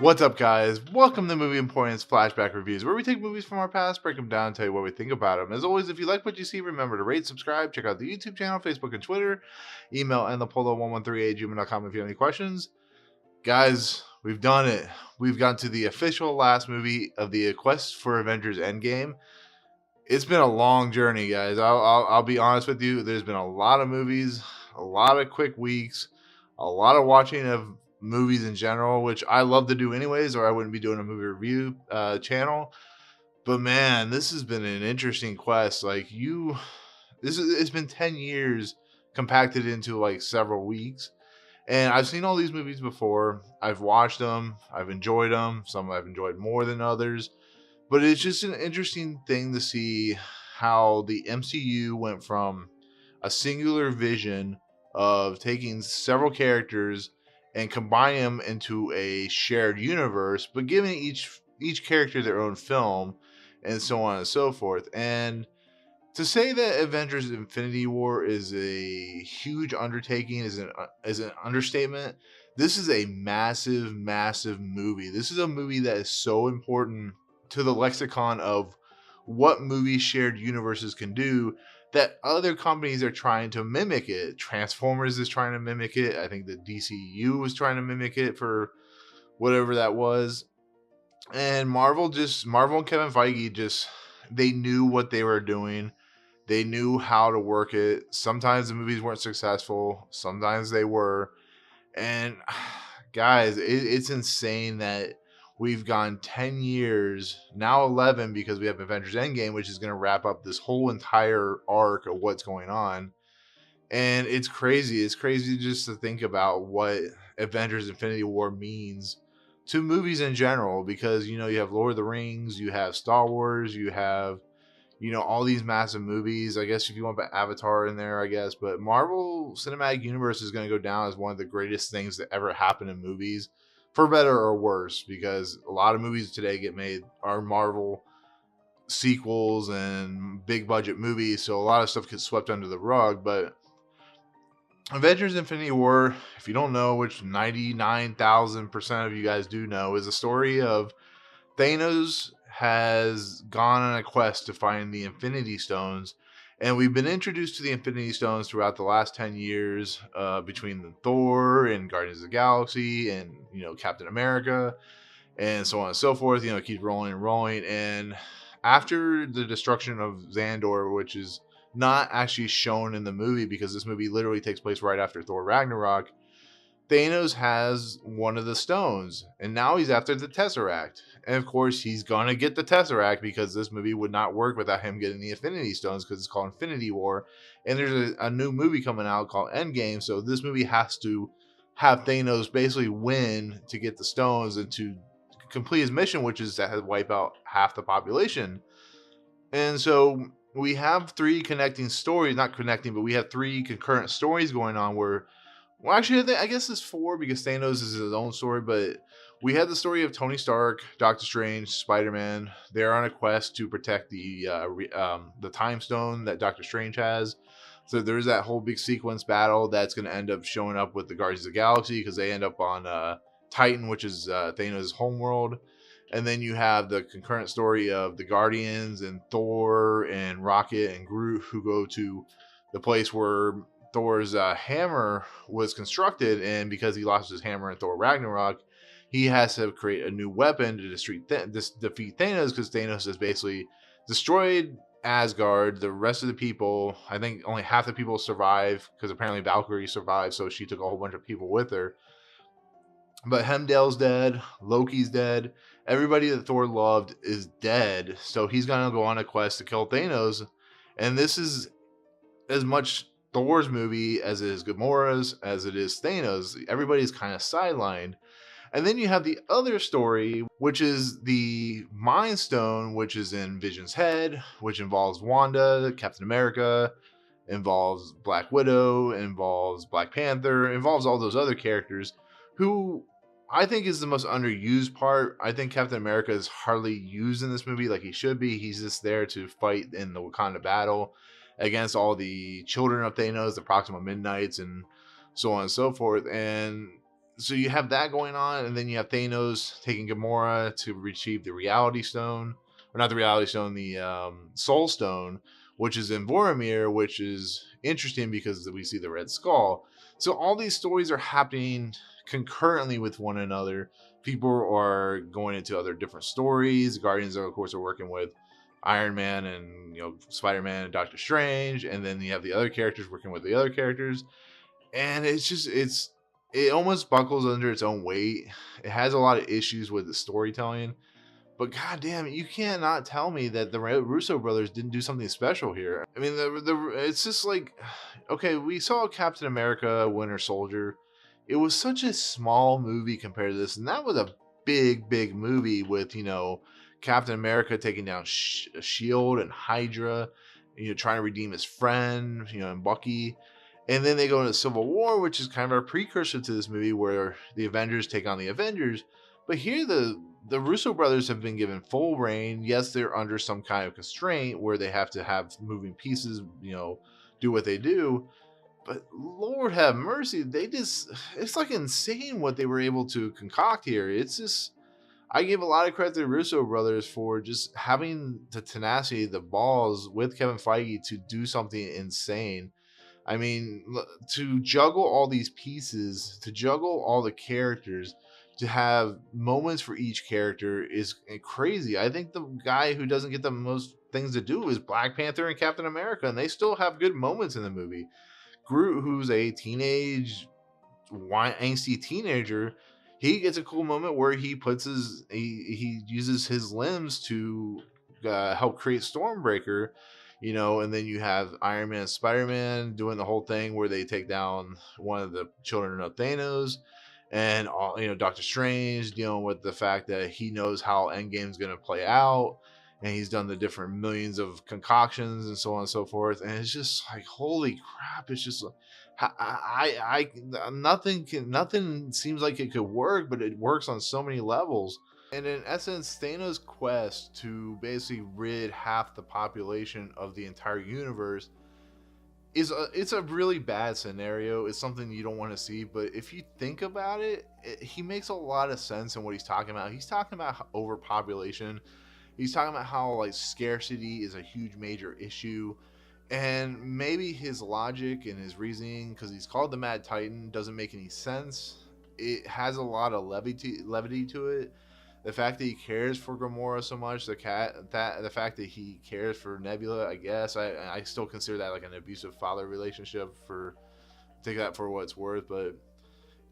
What's up, guys? Welcome to Movie Importance Flashback Reviews, where we take movies from our past, break them down, and tell you what we think about them. As always, if you like what you see, remember to rate, subscribe, check out the YouTube channel, Facebook, and Twitter. Email andthepolo1138@gmail.com if you have any questions. Guys, we've done it. We've gotten to the official last movie of the quest for Avengers Endgame. It's been a long journey, guys. I'll be honest with you. There's been a lot of movies, a lot of quick weeks, a lot of watching of movies in general, which I love to do anyways, or I wouldn't be doing a movie review channel. But man, this has been an interesting quest. It's been 10 years compacted into like several weeks. And I've seen all these movies before. I've watched them. I've enjoyed them. Some I've enjoyed more than others. But it's just an interesting thing to see how the MCU went from a singular vision of taking several characters and combining them into a shared universe, but giving each character their own film and so on and so forth. And to say that Avengers Infinity War is a huge undertaking is an understatement. This is a massive, massive movie. This is a movie that is so important to the lexicon of what movie shared universes can do that other companies are trying to mimic it. Transformers is trying to mimic it. I think the DCU was trying to mimic it for whatever that was. And Marvel and Kevin Feige they knew what they were doing. They knew how to work it. Sometimes the movies weren't successful, sometimes they were. And guys, it's insane that we've gone 10 years, now 11, because we have Avengers Endgame, which is going to wrap up this whole entire arc of what's going on. And it's crazy. It's crazy just to think about what Avengers Infinity War means to movies in general, because, you have Lord of the Rings, you have Star Wars, you have all these massive movies. I guess if you want to put Avatar in there, I guess. But Marvel Cinematic Universe is going to go down as one of the greatest things that ever happened in movies, for better or worse, because a lot of movies today get made are Marvel sequels and big budget movies. So a lot of stuff gets swept under the rug. But Avengers Infinity War, if you don't know, which 99,000% of you guys do know, is a story of Thanos has gone on a quest to find the Infinity Stones, and we've been introduced to the Infinity Stones throughout the last 10 years, between the Thor and Guardians of the Galaxy and Captain America and so on and so forth. It keeps rolling and rolling. And after the destruction of Xandor, which is not actually shown in the movie because this movie literally takes place right after Thor Ragnarok, Thanos has one of the stones, and now he's after the Tesseract. And of course, he's going to get the Tesseract because this movie would not work without him getting the Infinity Stones, because it's called Infinity War. And there's a new movie coming out called Endgame, so this movie has to have Thanos basically win to get the stones and to complete his mission, which is to wipe out half the population. And so we have three connecting stories, not connecting, but we have three concurrent stories going on where, well, actually, I guess it's four because Thanos is his own story, but we had the story of Tony Stark, Doctor Strange, Spider-Man. They're on a quest to protect the Time Stone that Doctor Strange has. So there's that whole big sequence battle that's going to end up showing up with the Guardians of the Galaxy, because they end up on Titan, which is Thanos' homeworld. And then you have the concurrent story of the Guardians and Thor and Rocket and Groot, who go to the place where Thor's hammer was constructed, and because he lost his hammer in Thor Ragnarok, he has to create a new weapon to defeat Thanos, because Thanos has basically destroyed Asgard. The rest of the people, I think only half the people survive, because apparently Valkyrie survived, so she took a whole bunch of people with her. But Heimdall's dead, Loki's dead, everybody that Thor loved is dead, so he's gonna go on a quest to kill Thanos. And this is as much Thor's movie as it is Gamora's, as it is Thanos. Everybody's kind of sidelined. And then you have the other story, which is the Mind Stone, which is in Vision's head, which involves Wanda, Captain America, involves Black Widow, involves Black Panther, involves all those other characters, who I think is the most underused part. I think Captain America is hardly used in this movie like he should be. He's just there to fight in the Wakanda battle against all the children of Thanos, the Proxima Midnights, and so on and so forth. And So you have that going on, and then you have Thanos taking Gamora to retrieve the Reality Stone, or not the Reality Stone, the Soul Stone, which is in Boromir, which is interesting because we see the Red Skull. So all these stories are happening concurrently with one another. People are going into other different stories. Guardians, of course, are working with Iron Man and Spider Man and Doctor Strange, and then you have the other characters working with the other characters, and it almost buckles under its own weight. It has a lot of issues with the storytelling, but goddamn, you cannot tell me that the Russo brothers didn't do something special here. I mean, it's just like, okay, we saw Captain America: Winter Soldier. It was such a small movie compared to this, and that was a big movie with Captain America taking down Shield and Hydra, trying to redeem his friend, and Bucky. And then they go into Civil War, which is kind of a precursor to this movie where the Avengers take on the Avengers. But here, the Russo brothers have been given full reign. Yes, they're under some kind of constraint where they have to have moving pieces, do what they do. But Lord have mercy, it's like insane what they were able to concoct here. It's just, I give a lot of credit to the Russo brothers for just having the tenacity, the balls with Kevin Feige to do something insane. I mean, to juggle all these pieces, to juggle all the characters, to have moments for each character is crazy. I think the guy who doesn't get the most things to do is Black Panther and Captain America, and they still have good moments in the movie. Groot, who's a angsty teenager, he gets a cool moment where he uses his limbs to help create Stormbreaker, and then you have Iron Man and Spider-Man doing the whole thing where they take down one of the children of Thanos, and Doctor Strange dealing with the fact that he knows how Endgame's going to play out, and he's done the different millions of concoctions and so on and so forth, and it's just like, holy crap! It's just like, nothing seems like it could work, but it works on so many levels. And in essence, Thanos' quest to basically rid half the population of the entire universe it's a really bad scenario. It's something you don't want to see, but if you think about it, he makes a lot of sense in what he's talking about. He's talking about overpopulation. He's talking about how like scarcity is a huge major issue, and maybe his logic and his reasoning, because he's called the Mad Titan, doesn't make any sense. It has a lot of levity to it. The fact that he cares for Gamora so much, the fact that he cares for Nebula, I guess I still consider that like an abusive father relationship. For take that for what it's worth, but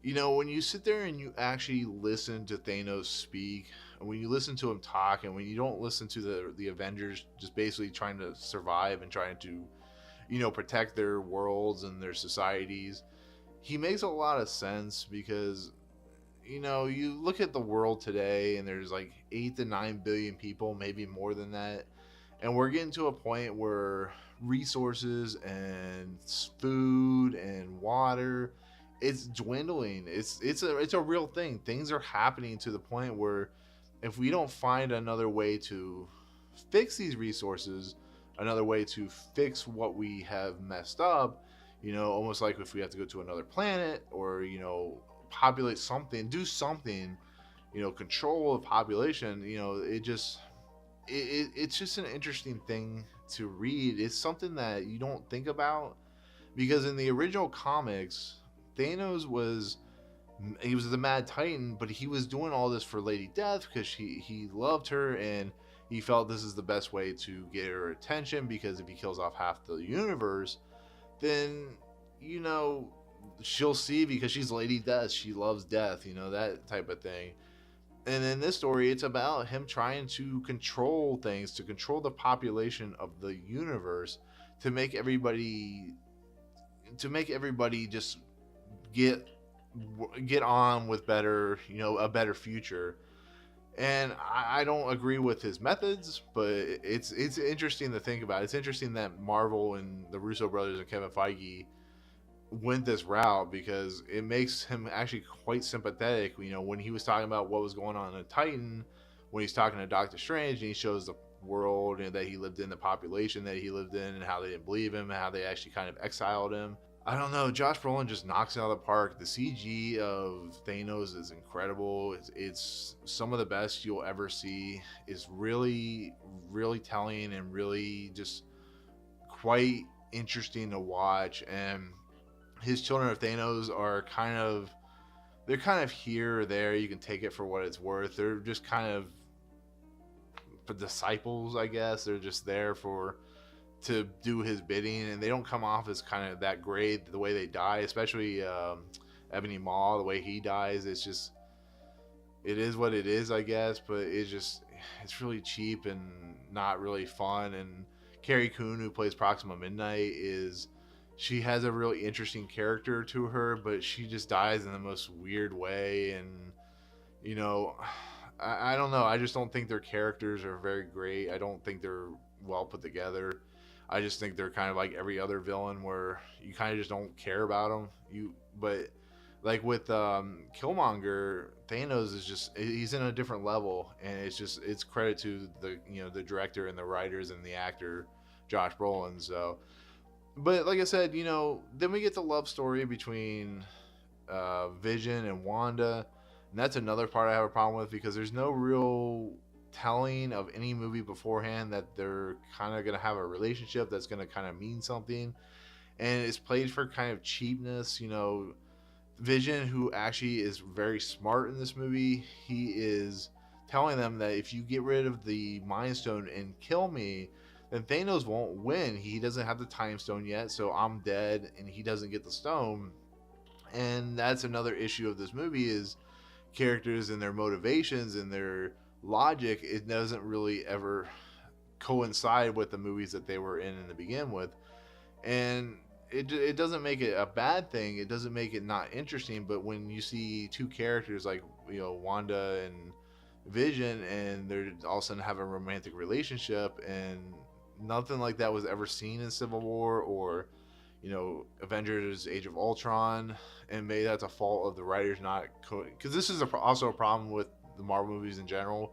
when you sit there and you actually listen to Thanos speak, and when you listen to him talk, and when you don't listen to the Avengers just basically trying to survive and trying to protect their worlds and their societies, he makes a lot of sense. Because you look at the world today and there's like 8 to 9 billion people, maybe more than that. And we're getting to a point where resources and food and water, it's dwindling. It's a real thing. Things are happening to the point where if we don't find another way to fix these resources, another way to fix what we have messed up, almost like if we have to go to another planet, or populate something, do something, control the population, it's just an interesting thing to read. It's something that you don't think about, because in the original comics, Thanos was the Mad Titan, but he was doing all this for Lady Death because he loved her, and he felt this is the best way to get her attention, because if he kills off half the universe, then she'll see, because she's Lady Death, she loves death, that type of thing. And in this story, it's about him trying to control things, to control the population of the universe, to make everybody just get on with better, a better future. And I don't agree with his methods, but it's interesting to think about. It's interesting that Marvel and the Russo brothers and Kevin Feige went this route, because it makes him actually quite sympathetic. When he was talking about what was going on in Titan, when he's talking to Doctor Strange, and he shows the world that he lived in, the population that he lived in, and how they didn't believe him, and how they actually kind of exiled him. I don't know. Josh Brolin just knocks it out of the park. The CG of Thanos is incredible. It's some of the best you'll ever see. It's really, really telling and really just quite interesting to watch. And his children of Thanos are they're kind of here or there. You can take it for what it's worth. They're just kind of disciples, I guess. They're just there to do his bidding, and they don't come off as kind of that great the way they die, especially Ebony Maw, the way he dies. It's just, it is what it is, I guess, but it's really cheap and not really fun. And Carrie Coon, who plays Proxima Midnight, she has a really interesting character to her, but she just dies in the most weird way. And you know, I don't know. I just don't think their characters are very great. I don't think they're well put together. I just think they're kind of like every other villain where you kind of just don't care about them. But like with Killmonger, Thanos is just, he's in a different level, and it's credit to the director and the writers and the actor Josh Brolin. So, but like I said, then we get the love story between Vision and Wanda, and that's another part I have a problem with, because there's no real telling of any movie beforehand that they're kind of going to have a relationship that's going to kind of mean something, and it's played for kind of cheapness. Vision, who actually is very smart in this movie, he is telling them that if you get rid of the Mind Stone and kill me, then Thanos won't win. He doesn't have the Time Stone yet, so I'm dead, and he doesn't get the stone. And that's another issue of this movie, is characters and their motivations and their logic. It doesn't really ever coincide with the movies that they were in to begin with, and it doesn't make it a bad thing. It doesn't make it not interesting. But when you see two characters like Wanda and Vision, and they're all of a sudden have a romantic relationship, and nothing like that was ever seen in Civil War or Avengers Age of Ultron, and maybe that's a fault of the writers not because this is also a problem with the Marvel movies in general,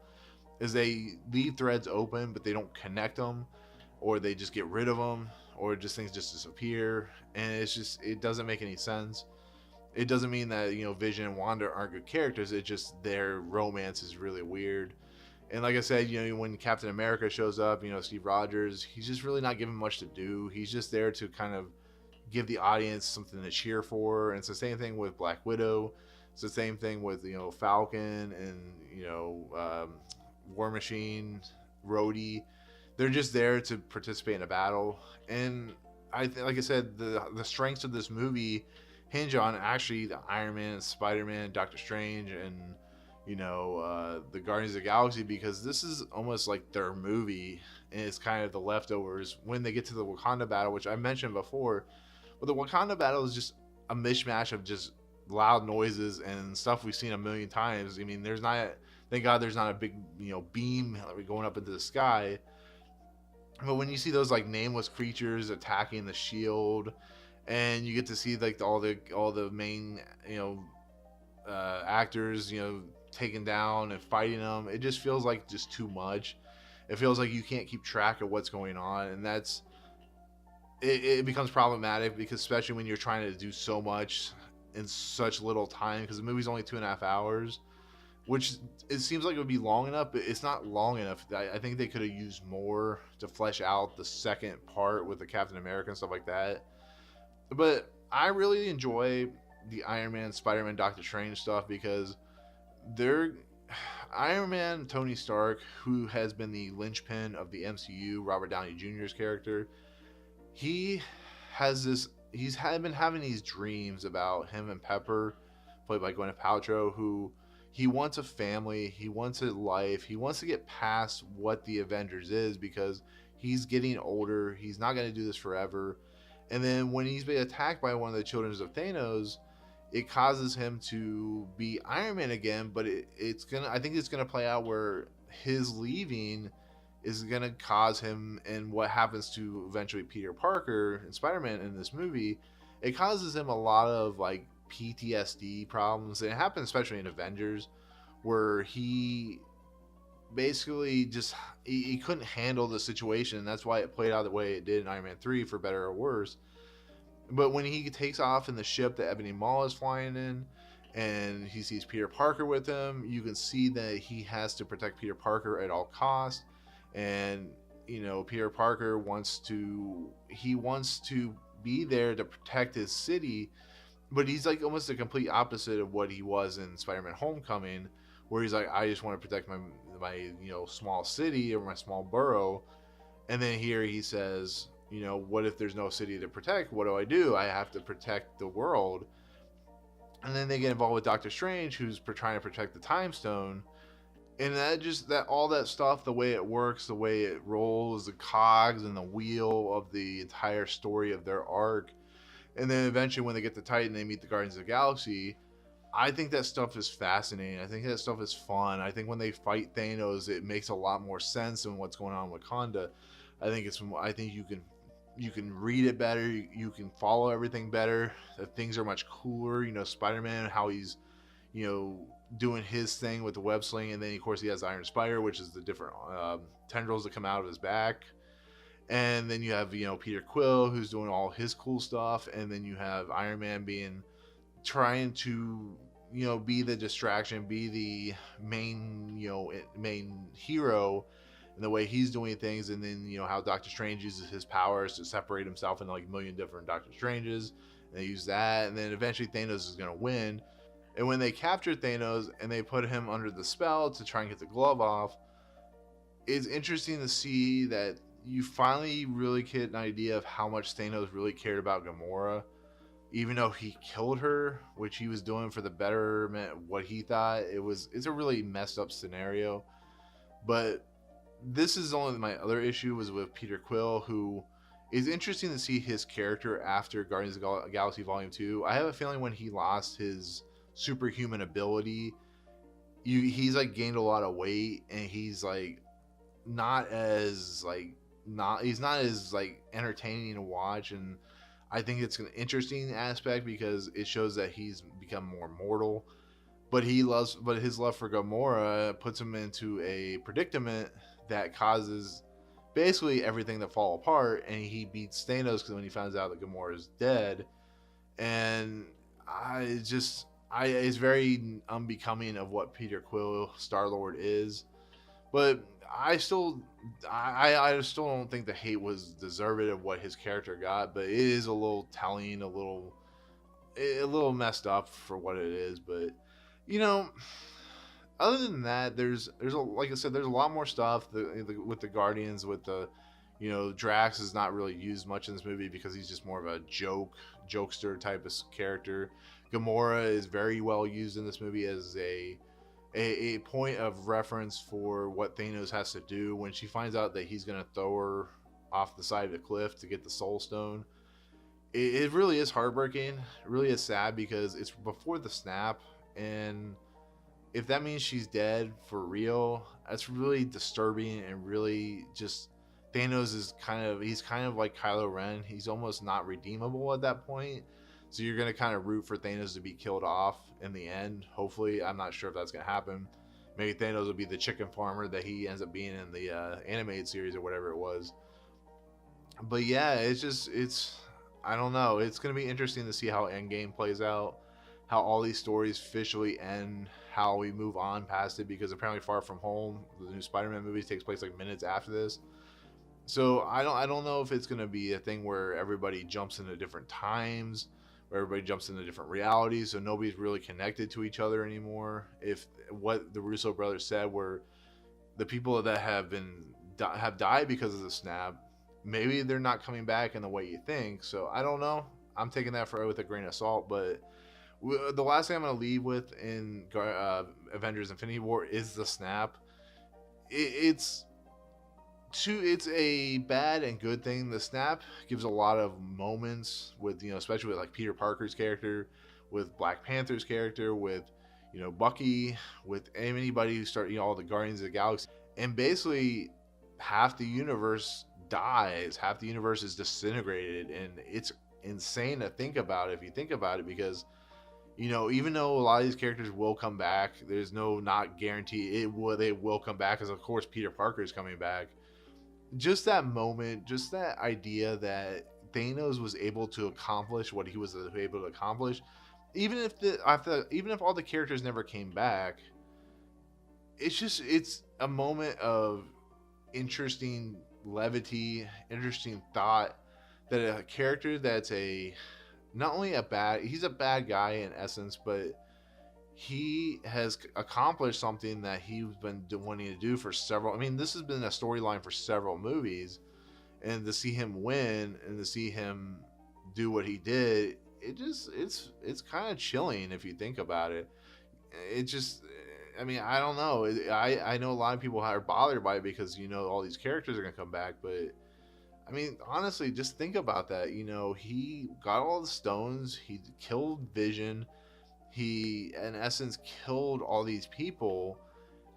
is they leave threads open but they don't connect them, or they just get rid of them, or just things just disappear, and it doesn't make any sense. It doesn't mean that Vision and Wanda aren't good characters. It's just their romance is really weird. And like I said, when Captain America shows up, Steve Rogers, he's just really not given much to do. He's just there to kind of give the audience something to cheer for. And it's the same thing with Black Widow. It's the same thing with Falcon and War Machine, Rhodey. They're just there to participate in a battle. And like I said, the strengths of this movie hinge on actually the Iron Man, Spider-Man, Doctor Strange, and the Guardians of the Galaxy, because this is almost like their movie, and it's kind of the leftovers when they get to the Wakanda battle, which I mentioned before. But the Wakanda battle is just a mishmash of just loud noises and stuff we've seen a million times. I mean, thank God there's not a big beam going up into the sky. But when you see those like nameless creatures attacking the shield, and you get to see like all the main actors taken down and fighting them, it just feels like just too much. It feels like you can't keep track of what's going on, and it becomes problematic, because especially when you're trying to do so much in such little time, because the movie's only 2.5 hours, which it seems like it would be long enough, but it's not long enough. I think they could have used more to flesh out the second part with the Captain America and stuff like that. But I really enjoy the Iron Man, Spider-Man, Doctor Strange stuff, because they're Iron Man, Tony Stark, who has been the linchpin of the MCU, Robert Downey Jr.'s character. He's been having these dreams about him and Pepper, played by Gwyneth Paltrow, who he wants a family, he wants a life, he wants to get past what the Avengers is, because he's getting older, he's not going to do this forever. And then when he's been attacked by one of the children of Thanos, it causes him to be Iron Man again, but I think it's gonna play out where his leaving is gonna cause him, and what happens to eventually Peter Parker and Spider-Man in this movie, it causes him a lot of like PTSD problems. And it happens especially in Avengers, where he basically just he couldn't handle the situation, and that's why it played out the way it did in Iron Man 3, for better or worse. But when he takes off in the ship that Ebony Maw is flying in, and he sees Peter Parker with him, you can see that he has to protect Peter Parker at all costs. And Peter Parker wants to be there to protect his city, but he's like almost the complete opposite of what he was in Spider-Man Homecoming, where he's like, I just want to protect my small city or my small borough. And then here he says, what if there's no city to protect? What do? I have to protect the world. And then they get involved with Doctor Strange, who's trying to protect the Time Stone. And that all that stuff, the way it works, the way it rolls, the cogs and the wheel of the entire story of their arc. And then eventually when they get to Titan, they meet the Guardians of the Galaxy. I think that stuff is fascinating. I think that stuff is fun. I think when they fight Thanos, it makes a lot more sense than what's going on in Wakanda. I think you can read it better. You can follow everything better. Things are much cooler. Spider-Man, how he's doing his thing with the web sling, and then of course he has Iron Spider, which is the different tendrils that come out of his back. And then you have Peter Quill, who's doing all his cool stuff, and then you have Iron Man trying to be the distraction, be the main hero in the way he's doing things. And then how Doctor Strange uses his powers to separate himself into like a million different Doctor Stranges, and they use that. And then eventually Thanos is going to win. And when they capture Thanos and they put him under the spell to try and get the glove off, it's interesting to see that you finally really get an idea of how much Thanos really cared about Gamora, even though he killed her, which he was doing for the betterment of what he thought. It's a really messed up scenario. But this is only my other issue was with Peter Quill, who is interesting to see his character after Guardians of the Galaxy Volume 2. I have a feeling when he lost his superhuman ability, he's like gained a lot of weight, and he's like not as entertaining to watch. And I think it's an interesting aspect because it shows that he's become more mortal. But his love for Gamora puts him into a predicament that causes basically everything to fall apart, and he beats Thanos when he finds out that Gamora is dead. And it's very unbecoming of what Peter Quill, Star-Lord, is. But I still don't think the hate was deserved of what his character got. But it is a little telling, a little messed up for what it is. But other than that, like I said, there's a lot more stuff with the Guardians. With the Drax is not really used much in this movie because he's just more of a jokester type of character. Gamora is very well used in this movie as a point of reference for what Thanos has to do when she finds out that he's going to throw her off the side of the cliff to get the Soul Stone. It really is heartbreaking. It really is sad because it's before the snap, and if that means she's dead for real, that's really disturbing. And really just Thanos he's kind of like Kylo Ren. He's almost not redeemable at that point. So you're going to kind of root for Thanos to be killed off in the end. Hopefully, I'm not sure if that's going to happen. Maybe Thanos will be the chicken farmer that he ends up being in the animated series or whatever it was. But yeah, I don't know. It's going to be interesting to see how Endgame plays out, how all these stories officially end, how we move on past it, because apparently Far From Home, the new Spider-Man movie, takes place like minutes after this. So I don't know if it's going to be a thing where everybody jumps into different times, where everybody jumps into different realities, so nobody's really connected to each other anymore. If what the Russo brothers said, were the people that have died because of the snap, maybe they're not coming back in the way you think. So I don't know. I'm taking that with a grain of salt. But the last thing I'm going to leave with in Avengers Infinity War is the snap. It's a bad and good thing. The snap gives a lot of moments with, especially with like Peter Parker's character, with Black Panther's character, with, Bucky, with anybody who all the Guardians of the Galaxy. And basically half the universe dies, half the universe is disintegrated. And it's insane to think about if you think about it, because, even though a lot of these characters will come back, there's not guarantee they will come back, because of course Peter Parker is coming back. Just that moment, just that idea that Thanos was able to accomplish what he was able to accomplish, even if even if all the characters never came back, it's a moment of interesting levity, interesting thought, that a character that's not only he's a bad guy in essence, but he has accomplished something that he's been wanting to do for several. I mean, this has been a storyline for several movies, and to see him win and to see him do what he did, it's kind of chilling if you think about it. It just, I mean, I don't know. I know a lot of people are bothered by it because all these characters are gonna come back, but I mean, honestly, just think about that. He got all the stones. He killed Vision. He, in essence, killed all these people,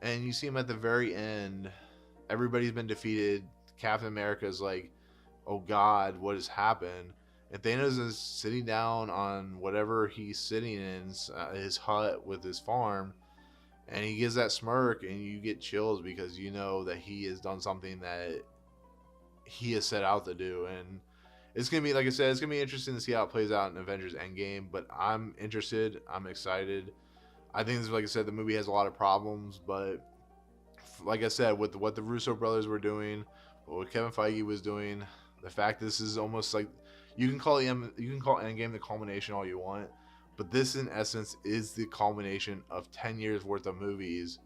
and you see him at the very end. Everybody's been defeated. Captain America's like, "Oh God, what has happened?" And Thanos is sitting down on whatever he's sitting in, his hut with his farm, and he gives that smirk, and you get chills because you know that he has done something that he has set out to do. And it's gonna be, like I said, it's gonna be interesting to see how it plays out in Avengers Endgame. But I'm interested. I'm excited. I think, like I said, the movie has a lot of problems, but like I said, with what the Russo brothers were doing, what Kevin Feige was doing, the fact this is almost like, you can call Endgame the culmination all you want, but this in essence is the culmination of 10 years worth of movies.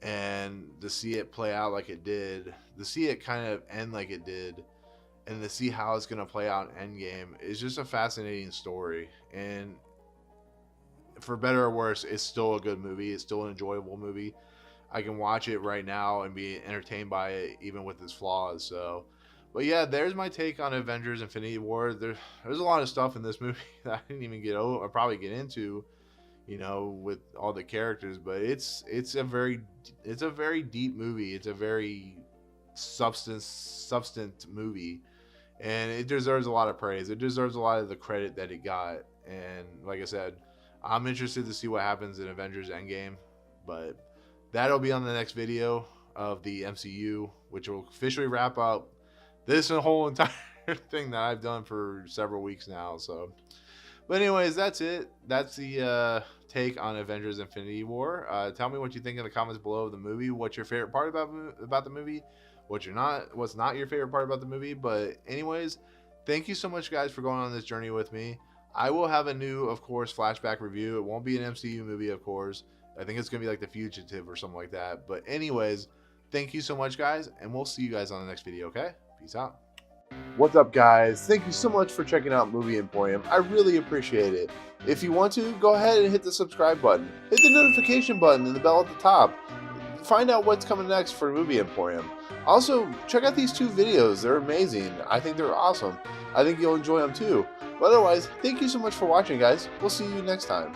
And to see it play out like it did, to see it kind of end like it did, and to see how it's going to play out in Endgame is just a fascinating story. And for better or worse, it's still a good movie. It's still an enjoyable movie. I can watch it right now and be entertained by it, even with its flaws. So, but yeah, there's my take on Avengers Infinity War. There's a lot of stuff in this movie that I didn't even probably get into, with all the characters. But it's a very deep movie. It's a very substance movie, and it deserves a lot of praise. It deserves a lot of the credit that it got. And like I said, I'm interested to see what happens in Avengers Endgame, but that'll be on the next video of the MCU, which will officially wrap up this whole entire thing that I've done for several weeks now. So, but anyways, that's it. That's the take on Avengers Infinity War. Tell me what you think in the comments below of the movie. What's your favorite part about the movie? What's not your favorite part about the movie? But anyways, thank you so much, guys, for going on this journey with me. I will have a new, of course, flashback review. It won't be an MCU movie, of course. I think it's going to be like The Fugitive or something like that. But anyways, thank you so much, guys, and we'll see you guys on the next video, okay? Peace out. What's up, guys? Thank you so much for checking out Movie Emporium. I really appreciate it. If you want to, go ahead and hit the subscribe button. Hit the notification button and the bell at the top. Find out what's coming next for Movie Emporium. Also, check out these 2 videos. They're amazing. I think they're awesome. I think you'll enjoy them too. But otherwise, thank you so much for watching, guys. We'll see you next time.